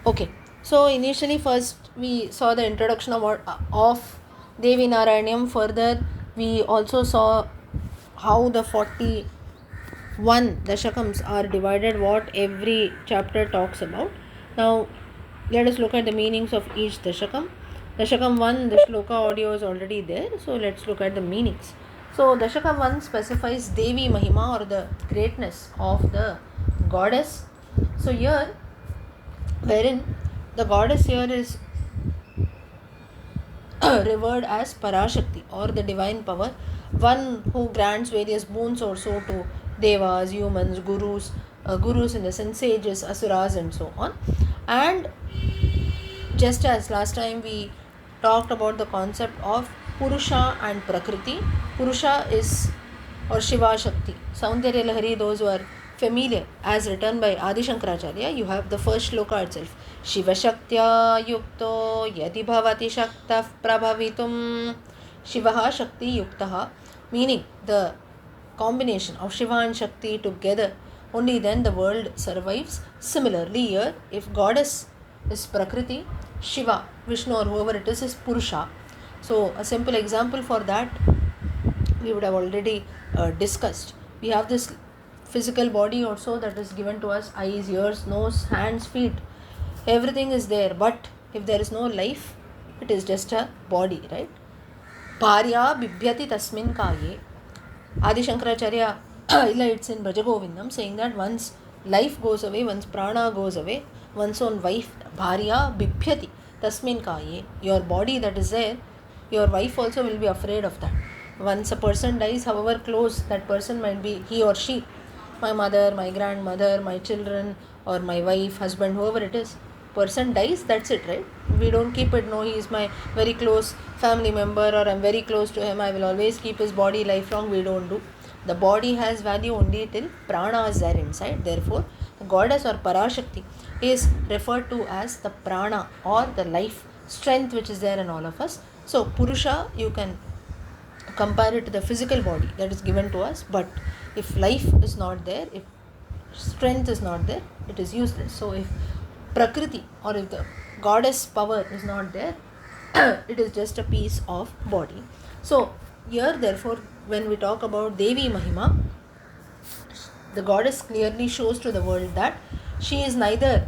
Okay, so initially first we saw the introduction of Devi Narayaneeyam. Further, we also saw how the 41 Dashakams are divided, what every chapter talks about. Now, let us look at the meanings of each Dashakam. Dashakam 1, the Shloka audio is already there, so let's look at the meanings. So, Dashakam 1 specifies Devi Mahima, or the greatness of the goddess. So, here, wherein the goddess here is revered as Parashakti, or the divine power, one who grants various boons also to devas, humans, gurus in the sense sages, asuras, and so on. And just as last time we talked about the concept of Purusha and Prakriti, Purusha is, or Shiva Shakti, Saundarya Lahari, those who are familiar, as written by Adi Shankaracharya, you have the first shloka itself. Shiva Shaktya Yukto Yadi Bhavati Shaktah Prabhavitum. Shivaha Shakti Yuktaha, meaning the combination of Shiva and Shakti together, only then the world survives. Similarly, here, if goddess is Prakriti, Shiva, Vishnu, or whoever it is Purusha. So, a simple example for that we would have already discussed. We have this physical body also that is given to us: eyes, ears, nose, hands, feet. Everything is there, but if there is no life, it is just a body, right? Bharya bibhyati tasmin kaye. Adi Shankaracharya highlights in Brajagovindam, saying that once life goes away, once prana goes away, one's own wife, Bharya bibhyati tasmin kaye. Your body that is there, your wife also will be afraid of that. Once a person dies, however close that person might be, he or she, my mother, my grandmother, my children, or my wife, husband, whoever it is, person dies, that's it, right? We don't keep it, no, he is my very close family member, or I'm very close to him, I will always keep his body lifelong. We don't do. The body has value only till prana is there inside. Therefore, the goddess or Parashakti is referred to as the prana, or the life strength which is there in all of us. So Purusha, you can compare it to the physical body that is given to us, but if life is not there, if strength is not there, it is useless. So if Prakriti, or if the goddess power is not there, it is just a piece of body. So here, therefore, when we talk about Devi Mahima, the goddess clearly shows to the world that she is neither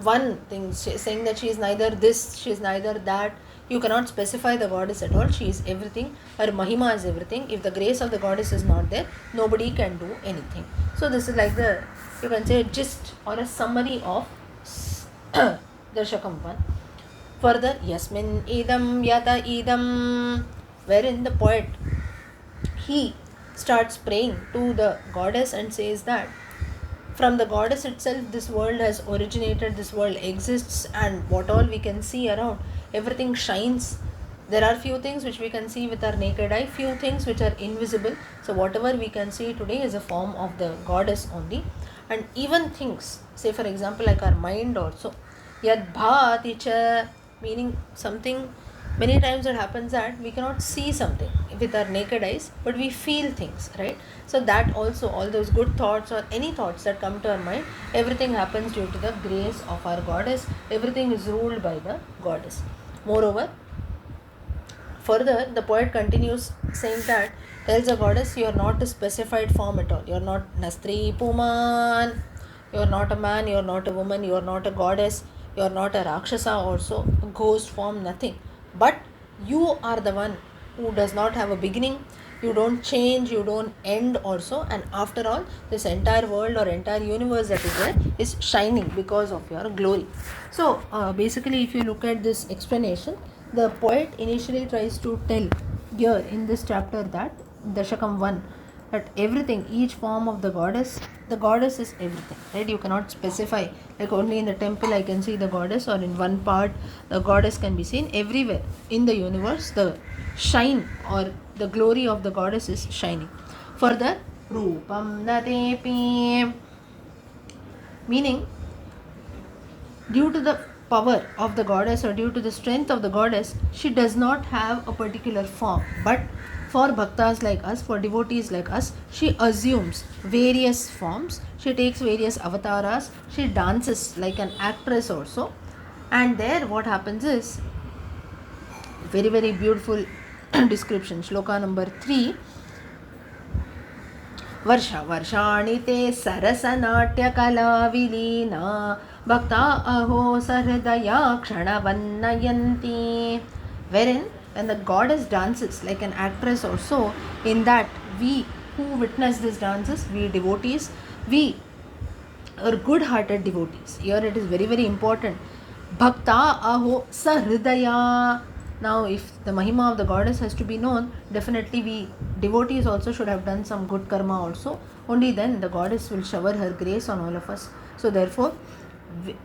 one thing, saying that she is neither this, she is neither that. You cannot specify the goddess at all. She is everything. Her Mahima is everything. If the grace of the goddess is not there, nobody can do anything. So this is like the, you can say, gist or a summary of Dashakam 1. Further, Yasmin idam yata idam, wherein the poet, he starts praying to the goddess and says that from the goddess itself this world has originated, this world exists, and what all we can see around, everything shines. There are few things which we can see with our naked eye, few things which are invisible. So whatever we can see today is a form of the goddess only. And even things, say for example like our mind also, yad bhati cha, meaning something, many times it happens that we cannot see something with our naked eyes, but we feel things, right? So that also, all those good thoughts or any thoughts that come to our mind, everything happens due to the grace of our goddess. Everything is ruled by the goddess. Moreover, further, the poet continues saying that, tells the goddess, you are not a specified form at all. You are not Nastri Puman, you are not a man, you are not a woman, you are not a goddess, you are not a Rakshasa also, a ghost form, nothing. But you are the one who does not have a beginning, you don't change, you don't end also, and after all, this entire world or entire universe that is there is shining because of your glory. So basically, if you look at this explanation, the poet initially tries to tell here in this chapter that Dashakam 1, that everything, each form of the goddess is everything, right? You cannot specify, like only in the temple I can see the goddess, or in one part the goddess can be seen. Everywhere in the universe, the shine or the glory of the goddess is shining. Further, Rupam Nadepi, meaning due to the power of the goddess or due to the strength of the goddess, she does not have a particular form, but For bhaktas like us, for devotees like us, she assumes various forms, she takes various avatars, she dances like an actress also. And there what happens is, very very beautiful description, shloka number 3. वर्ष वर्षाणि ते सरसनाट्यकला विलीना भक्ता अहो सहृदया क्षणवन्नयन्ति. Wherein, when the goddess dances like an actress or so, in that we who witness these dances, we devotees, we are good-hearted devotees. Here it is very very important. Bhakta aho sahridaya. Now, if the mahima of the goddess has to be known, definitely we devotees also should have done some good karma also. Only then the goddess will shower her grace on all of us. So therefore,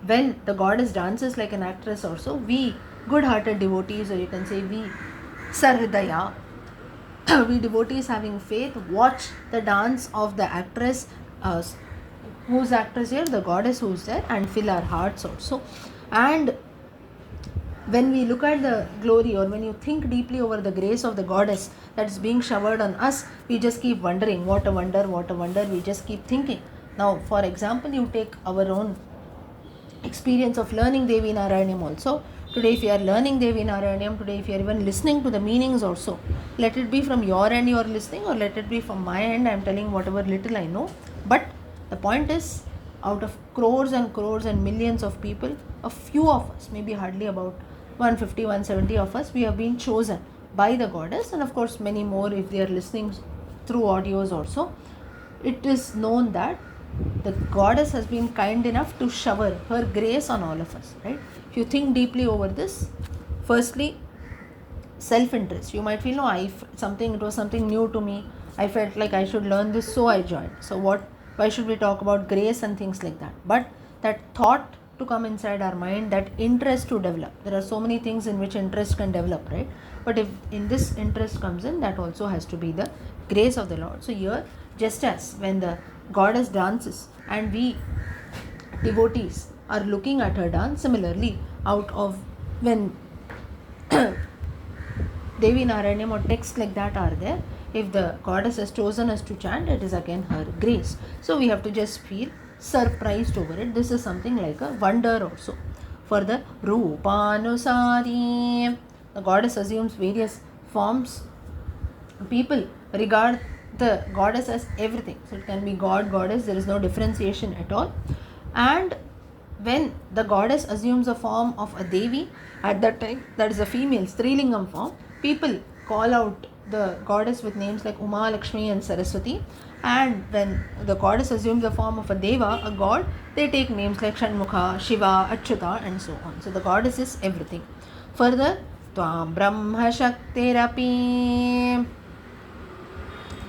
when the goddess dances like an actress also, we good-hearted devotees, or you can say we sahridaya, we devotees having faith, watch the dance of the actress, who's actress here, the goddess who's there, and fill our hearts also. And when we look at the glory, or when you think deeply over the grace of the goddess that is being showered on us, we just keep wondering, what a wonder, what a wonder, we just keep thinking. Now, for example, you take our own experience of learning Devi Narayaneeyam also. Today, if you are learning Devi Narayaneeyam, today if you are even listening to the meanings also, let it be from your end you are listening, or let it be from my end, I am telling whatever little I know. But the point is, out of crores and millions of people, a few of us, maybe hardly about 150, 170 of us, we have been chosen by the goddess, and of course many more if they are listening through audios also. It is known that the goddess has been kind enough to shower her grace on all of us, right? If you think deeply over this, firstly, self-interest. You might feel, no, it was something new to me, I felt like I should learn this, so I joined. So why should we talk about grace and things like that? But that thought to come inside our mind, that interest to develop. There are so many things in which interest can develop, right? But if in this interest comes in, that also has to be the grace of the Lord. So here, just as when the goddess dances and we devotees are looking at her dance, similarly, out of when Devi Narayaneeyam or texts like that are there, if the goddess has chosen us to chant, it is again her grace. So we have to just feel surprised over it. This is something like a wonder also. For the Rupanusari, the goddess assumes various forms. People regard the goddess as everything. So it can be god, goddess, there is no differentiation at all. And when the goddess assumes a form of a Devi, at that time, that is a female Strilingam form, people call out the goddess with names like Uma, Lakshmi and Saraswati. And when the goddess assumes the form of a Deva, a god, they take names like Shanmukha, Shiva, Achyuta and so on. So the goddess is everything. Further, Tvam Brahma Shaktirapi.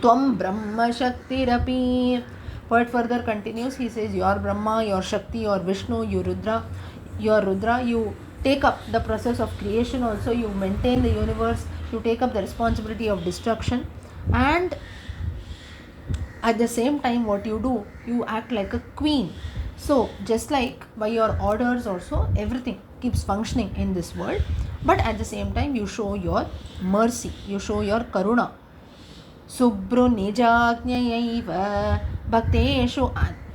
Tvam Brahma Shaktirapi. But further continues, he says, your Brahma, your Shakti, your Vishnu, your Rudra, you take up the process of creation also, you maintain the universe, you take up the responsibility of destruction, and at the same time what you do, you act like a queen. So just like by your orders also, everything keeps functioning in this world, but at the same time you show your mercy, you show your karuna. Subhru nijajnayaiva bhakteshu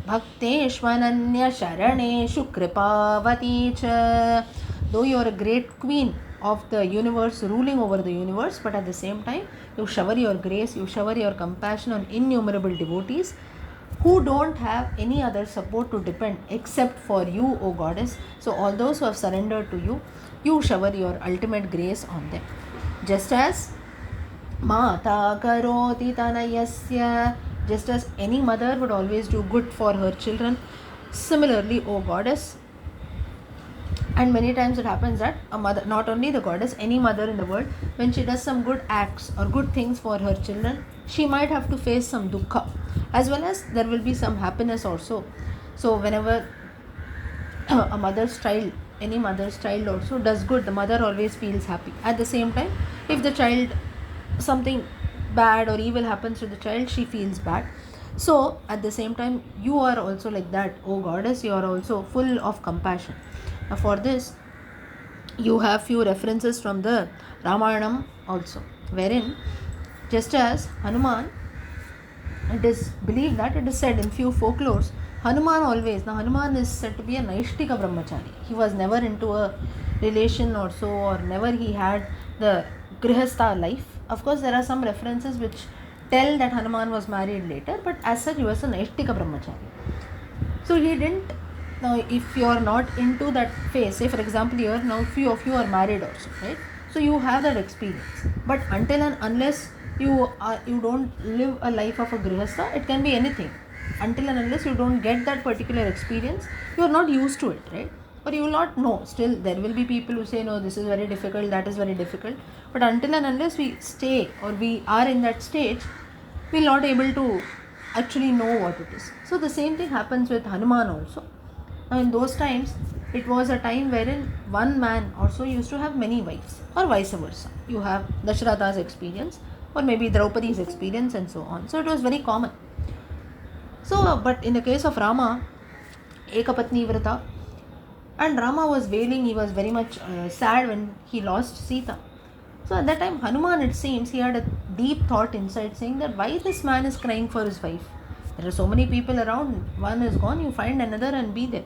bhakteshvananya sharaneshu kripavati cha. Though you are a great queen of the universe, ruling over the universe, but at the same time you shower your grace, you shower your compassion on innumerable devotees who don't have any other support to depend except for you, O goddess. So all those who have surrendered to you, you shower your ultimate grace on them. Just as Mata karoti tanayasya, just as any mother would always do good for her children, similarly, O goddess. And many times it happens that a mother, not only the goddess, any mother in the world, when she does some good acts or good things for her children, she might have to face some dukkha, as well as there will be some happiness also. So whenever a mother's child, any mother's child also does good, the mother always feels happy. At the same time, if the child, something bad or evil happens to the child, she feels bad. So at the same time, you are also like that, O goddess, you are also full of compassion. Now for this, you have few references from the Ramayana also, wherein Just as Hanuman, it is believed that it is said in few folklores, Hanuman is said to be a Naishtika Brahmachari. He was never into a relation or so, or never he had the Grihastha life. Of course, there are some references which tell that Hanuman was married later, but as such, he was a Naishtika Brahmachari. So he didn't. Now, if you are not into that phase, say for example, few of you are married also, right? So you have that experience. But until and unless you don't live a life of a grihastha, it can be anything. Until and unless you don't get that particular experience, you are not used to it, right? Or you will not know. Still, there will be people who say, no, this is very difficult, that is very difficult. But until and unless we stay or we are in that stage, we will not able to actually know what it is. So the same thing happens with Hanuman also. Now in those times, it was a time wherein one man also used to have many wives, or vice versa. You have Dasharatha's experience, or maybe Draupadi's experience, and so on. So it was very common. So, but in the case of Rama, Ekapatni Vrata, and Rama was wailing, he was very much sad when he lost Sita. So at that time, Hanuman, it seems, he had a deep thought inside saying that why this man is crying for his wife. There are so many people around, one is gone, you find another and be there.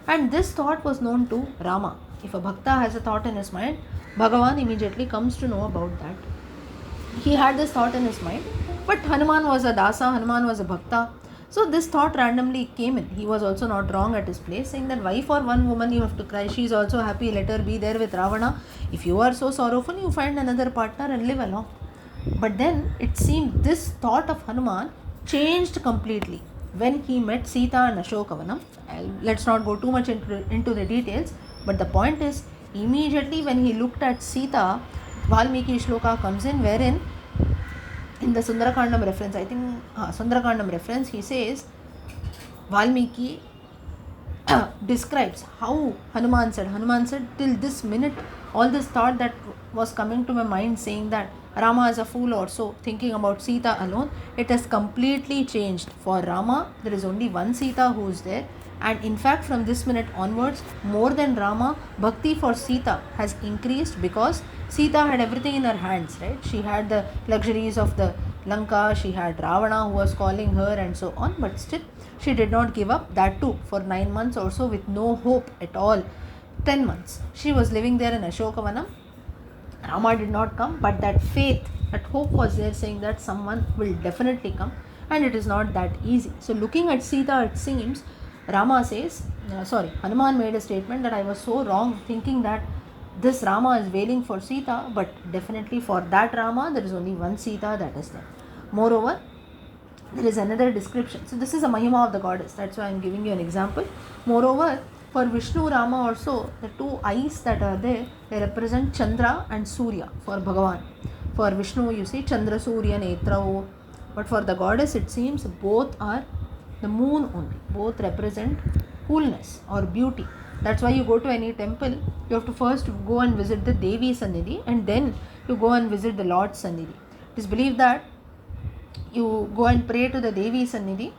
And this thought was known to Rama. If a bhakta has a thought in his mind, Bhagavan immediately comes to know about that. He had this thought in his mind, but Hanuman was a dasa, Hanuman was a bhakta. So this thought randomly came in. He was also not wrong at his place, saying that why for one woman you have to cry? She is also happy, let her be there with Ravana. If you are so sorrowful, you find another partner and live along. But then it seemed this thought of Hanuman changed completely when he met Sita and Ashokavanam. Let's not go too much into the details, but the point is, immediately when he looked at Sita, Valmiki Shloka comes in, wherein in the Sundarakandam reference, I think Sundarakandam reference, he says, Valmiki describes how Hanuman said, till this minute, all this thought that was coming to my mind saying that Rama is a fool or so, thinking about Sita alone, it has completely changed. For Rama, there is only one Sita who is there, and in fact from this minute onwards, more than Rama, bhakti for Sita has increased because Sita had everything in her hands, right? She had the luxuries of the Lanka, she had Ravana who was calling her and so on, but still she did not give up, that too for 9 months or so with no hope at all. 10 months she was living there in Ashokavanam. Rama did not come, but that faith, that hope was there, saying that someone will definitely come, and it is not that easy. So looking at Sita, it seems Hanuman made a statement that I was so wrong thinking that this Rama is wailing for Sita, but definitely for that Rama there is only one Sita that is there. Moreover, there is another description. So this is a Mahima of the goddess, that's why I am giving you an example. Moreover, for Vishnu Rama also, the two eyes that are there, they represent Chandra and Surya for Bhagavan. For Vishnu, you see Chandra Surya Netra, but for the goddess it seems both are the moon only. Both represent coolness or beauty. That's why you go to any temple, you have to first go and visit the Devi Sannidhi, and then you go and visit the Lord's Sannidhi. It is believed that you go and pray to the Devi Sannidhi,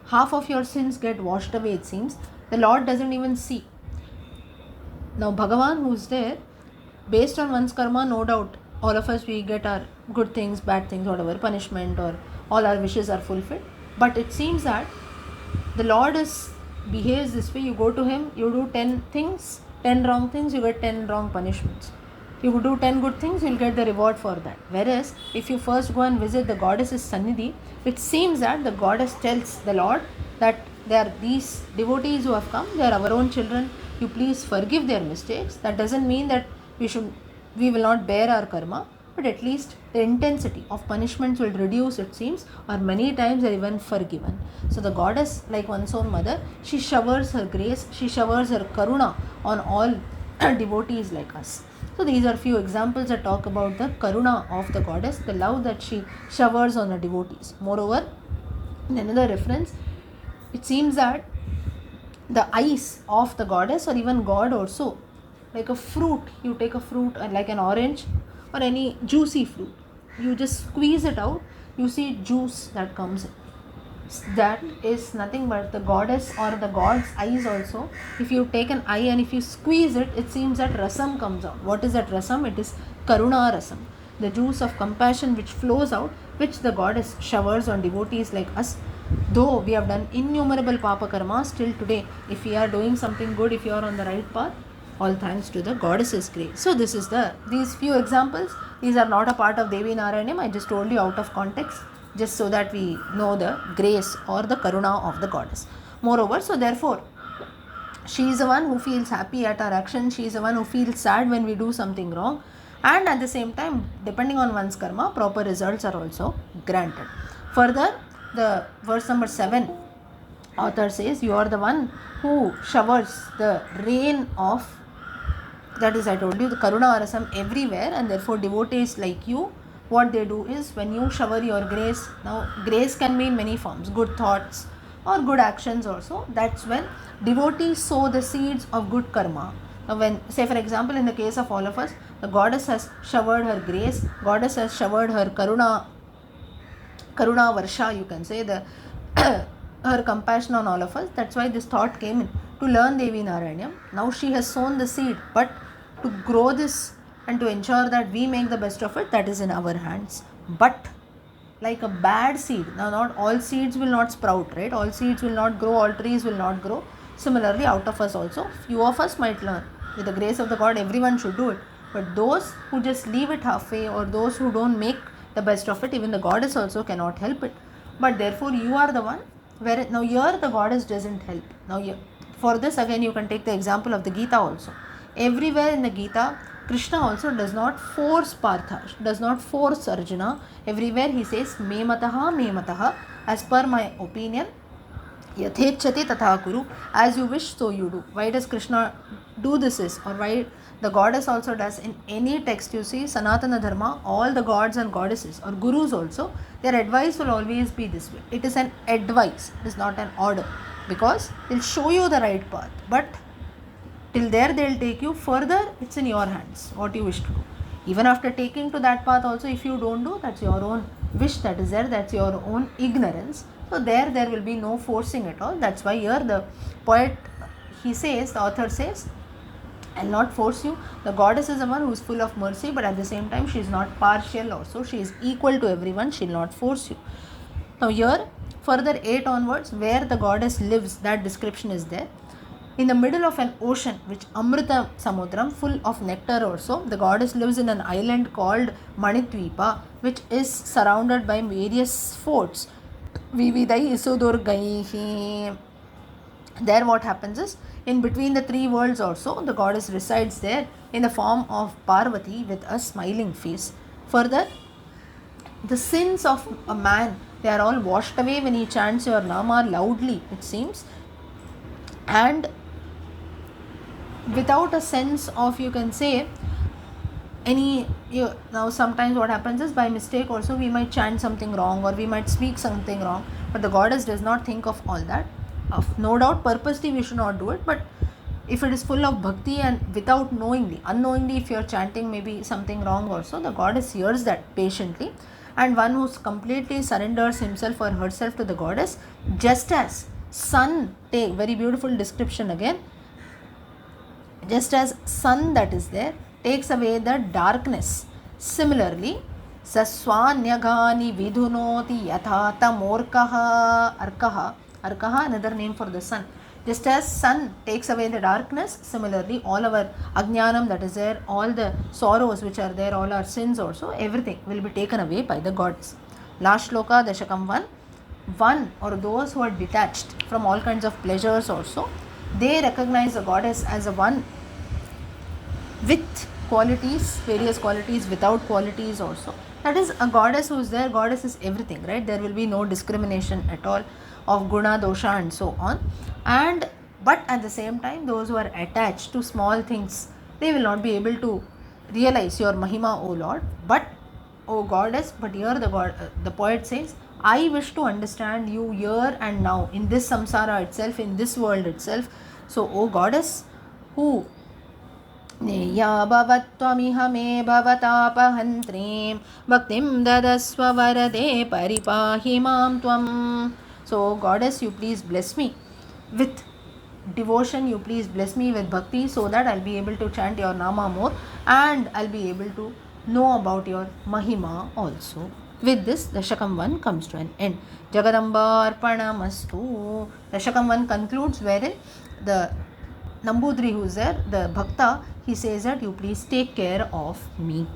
half of your sins get washed away, it seems. The Lord doesn't even see. Now Bhagavan who is there, based on one's karma, no doubt, all of us, we get our good things, bad things, whatever, punishment, or all our wishes are fulfilled. But it seems that the Lord behaves this way. You go to him, you do 10 things, 10 wrong things, you get 10 wrong punishments. You do 10 good things, you will get the reward for that. Whereas, if you first go and visit the goddess's Sannidhi, it seems that the goddess tells the Lord that there are these devotees who have come, they are our own children, you please forgive their mistakes. That doesn't mean that we will not bear our karma, but at least the intensity of punishments will reduce, it seems, or many times they are even forgiven. So the goddess, like one's own mother, she showers her grace, she showers her karuna on all devotees like us. So these are few examples that talk about the karuna of the goddess, the love that she showers on her devotees. Moreover, in another reference, it seems that the eyes of the goddess, or even God also, like a fruit, you take a fruit like an orange or any juicy fruit, you just squeeze it out, you see juice that comes in. That is nothing but the goddess or the god's eyes also. If you take an eye and if you squeeze it, it seems that rasam comes out. What is that rasam? It is karuna rasam. the juice of compassion which flows out, which the goddess showers on devotees like us. Though we have done innumerable papa karmas till today, if we are doing something good, if you are on the right path, all thanks to the goddess's grace. So this is these few examples. These are not a part of Devi Narayaneeyam. I just told you out of context, just so that we know the grace or the karuna of the goddess. Moreover, so therefore, she is the one who feels happy at our action. She is the one who feels sad when we do something wrong. And at the same time, depending on one's karma, proper results are also granted. Further, the verse number 7, author says, you are the one who showers the rain of, that is, I told you, the karuna arasam everywhere, and therefore devotees like you, what they do is, when you shower your grace, now grace can be in many forms, good thoughts or good actions also. That's when devotees sow the seeds of good karma. Now when, say for example, in the case of all of us, the goddess has showered her grace, goddess has showered her karuna varsha, you can say, the her compassion on all of us. That's why this thought came in, to learn Devi Narayaneeyam. Now she has sown the seed, but to grow this and to ensure that we make the best of it, that is in our hands. But like a bad seed, now not all seeds will not sprout, right? All seeds will not grow, all trees will not grow. Similarly, out of us also, few of us might learn. With the grace of the God, everyone should do it. But those who just leave it halfway, or those who don't make the best of it, even the goddess also cannot help it. But therefore, you are the one where, now here the goddess doesn't help. Now here, for this again you can take the example of the Gita also. Everywhere in the Gita, Krishna also does not force Partha, does not force Arjuna. Everywhere he says, me mataha, as per my opinion, yathechati tatha kuru, as you wish so you do. Why does Krishna do this is, or why the goddess also does? In any text you see, Sanatana Dharma, all the gods and goddesses or gurus also, their advice will always be this way. It is an advice, it is not an order, because they'll show you the right path, but till there they'll take you. Further, it's in your hands what you wish to do. Even after taking to that path also, if you don't do, that's your own wish that is there, that's your own ignorance. So there will be no forcing at all. That's why here the poet, he says, the author says, I'll not force you. The goddess is the one who is full of mercy, but at the same time she is not partial also. She is equal to everyone. She will not force you. Now here, further 8 onwards, where the goddess lives, that description is there. In the middle of an ocean, which Amrita Samudram, full of nectar also, the goddess lives in an island called Manitvipa, which is surrounded by various forts. Vividai Isudurgaihi. There what happens is, in between the 3 worlds also, the goddess resides there in the form of Parvati with a smiling face. Further, the sins of a man, they are all washed away when he chants your Nama loudly, it seems, and without a sense of, you can say, now sometimes what happens is, by mistake also we might chant something wrong, or we might speak something wrong, but the goddess does not think of all that. No doubt purposely we should not do it, but if it is full of bhakti and without unknowingly if you are chanting maybe something wrong also, the goddess hears that patiently. And one who completely surrenders himself or herself to the goddess, just as sun, take very beautiful description again, just as sun that is there takes away the darkness, similarly saswanyagani vidhunoti yathata morkaha arkaha, another name for the sun. Just as sun takes away the darkness, similarly all our ajnanam that is there, all the sorrows which are there, all our sins also, everything will be taken away by the gods. Last shloka, Dashakam 1, or those who are detached from all kinds of pleasures also, they recognize the goddess as a one with qualities, various qualities, without qualities also. That is a goddess who is there. Goddess is everything, right? There will be no discrimination at all of guna, dosha and so on. And but at the same time, those who are attached to small things, they will not be able to realize your mahima, O Lord. But O goddess, but here the poet says, I wish to understand you here and now, in this samsara itself, in this world itself. So O goddess, who नेया भवत्वमिह मे भवतापहन्त्रीं भक्तिं ददस्व वरदे परिपाहि मां त्वं. So goddess, you please bless me with devotion, you please bless me with bhakti, so that I'll be able to chant your nama more and I'll be able to know about your Mahima also. With this, Dashakam 1 comes to an end. Jagadamba Arpanamastu. Dashakam 1 concludes wherein the Nambudri who is there, the Bhakta, he says that you please take care of me.